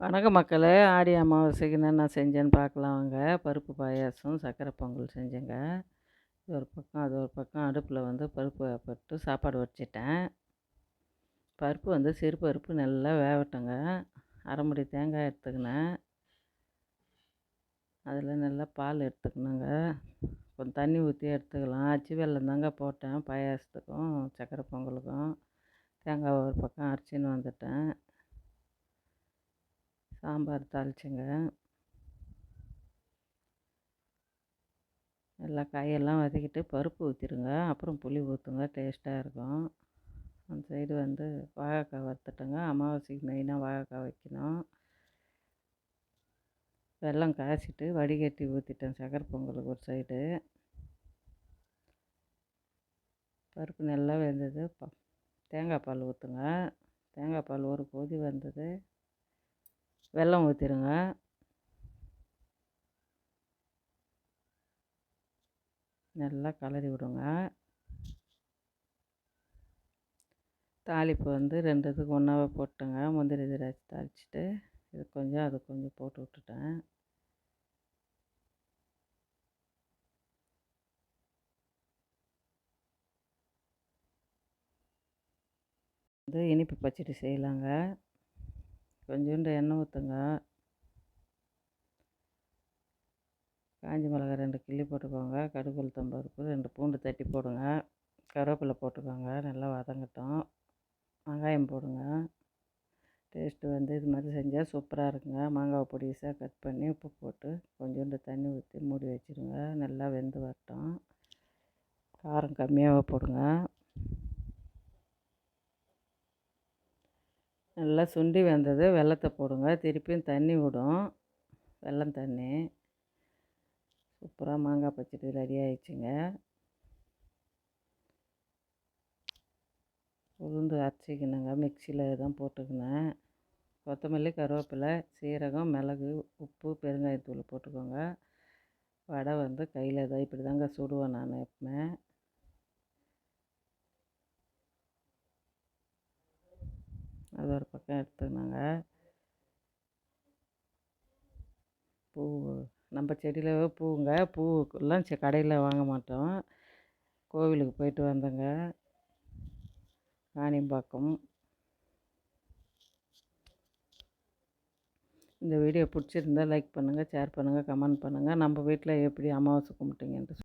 வணக்கம் மக்களே! ஆடி அமாவாசைக்கு என்னென்ன செஞ்சேன்னு பார்க்கலாம் வாங்க. பருப்பு பாயாசம், சர்க்கரை பொங்கல் செஞ்சேங்க. இது ஒரு பக்கம், அது ஒரு பக்கம் அடுப்பில் வந்து பருப்பு போட்டு சாப்பாடு வடிச்சிட்டேன். பருப்பு வந்து சிறு பருப்பு நல்லா வேகட்டுங்க. அரை மூடி தேங்காய் எடுத்துக்கினேன். அதில் நல்லா பால் எடுத்துக்கணுங்க. கொஞ்சம் தண்ணி ஊற்றி எடுத்துக்கலாம். அச்சு வெல்லம் தாங்க போட்டேன் பாயாசத்துக்கும், சர்க்கரை பொங்கலுக்கும். தேங்காய் ஒரு பக்கம் அரைச்சின்னு வந்துட்டேன். சாம்பார் தாளிச்சேங்க. நல்லா காயெல்லாம் வதக்கிட்டு பருப்பு ஊற்றிடுங்க. அப்புறம் புளி ஊற்றுங்க, டேஸ்ட்டாக இருக்கும். அந்த சைடு வந்து வாழைக்காய் வறுத்துட்டேங்க. அமாவாசைக்கு மெயினாக வாழைக்காய் வைக்கணும். வெல்லம் காய்ச்சிட்டு வடிகட்டி ஊற்றிட்டேன் சக்கரை பொங்கலுக்கு ஒரு சைடு. பருப்பு நல்லா வெந்தது. தேங்காய் பால் ஊற்றுங்க. தேங்காய் பால் ஒரு கொதி வந்தது. வெல்லம் ஊற்றிடுங்க. நல்லா கலரி விடுங்க. தாளிப்பு வந்து 2 இதுக்கு ஒன்றாவே போட்டுங்க. முந்திரி திராட்சை தாளிச்சிட்டு இது கொஞ்சம் அது கொஞ்சம் போட்டு விட்டுட்டேன். வந்து இனிப்பு பச்சடி செய்யலாங்க. கொஞ்சோண்டு எண்ணெய் ஊற்றுங்க. காஞ்ச மிளகா 2 கிள்ளி போட்டுக்கோங்க. கடுகு உளுத்தம் பருப்பு 2 பூண்டு தட்டி போடுங்க. கருவேப்பிலை போட்டுக்கோங்க. நல்லா வதங்கட்டும். வெங்காயம் போடுங்க. டேஸ்ட்டு வந்து இது மாதிரி செஞ்சால் சூப்பராக இருக்குங்க. மாங்காவை பொடிசாக கட் பண்ணி உப்பு போட்டு கொஞ்சோண்டு தண்ணி ஊற்றி மூடி வச்சுருங்க. நல்லா வெந்து வரட்டும். காரம் கம்மியாக போடுங்க. நல்லா சுண்டி வந்தது வெல்லத்தை போடுங்க. திருப்பியும் தண்ணி விடும், வெல்லம் தண்ணி. சூப்பராக மாங்காய் பச்சடி ரெடி ஆயிடுச்சுங்க. உளுந்து அரைச்சிக்கணுங்க. மிக்சியில் தான் போட்டுக்கினேன். கொத்தமல்லி, கருவேப்பிலை, சீரகம், மிளகு, உப்பு, பெருங்காயத்தூள் போட்டுக்கோங்க. வடை வந்து கையில் தான் இப்படி தாங்க சுடுவேன் நான் எப்பவுமே. அது ஒரு பக்கம் எடுத்துக்கினாங்க. பூ நம்ம செடியில் பூங்க. பூவெல்லாம் கடையில் வாங்க மாட்டோம். கோவிலுக்கு போயிட்டு வந்தேங்க, காணிம்பாக்கம். இந்த வீடியோ பிடிச்சிருந்தா லைக் பண்ணுங்கள், ஷேர் பண்ணுங்கள், கமெண்ட் பண்ணுங்கள். நம்ம வீட்டில் எப்படி அமாவாசை கும்பிட்டீங்கன்ட்டு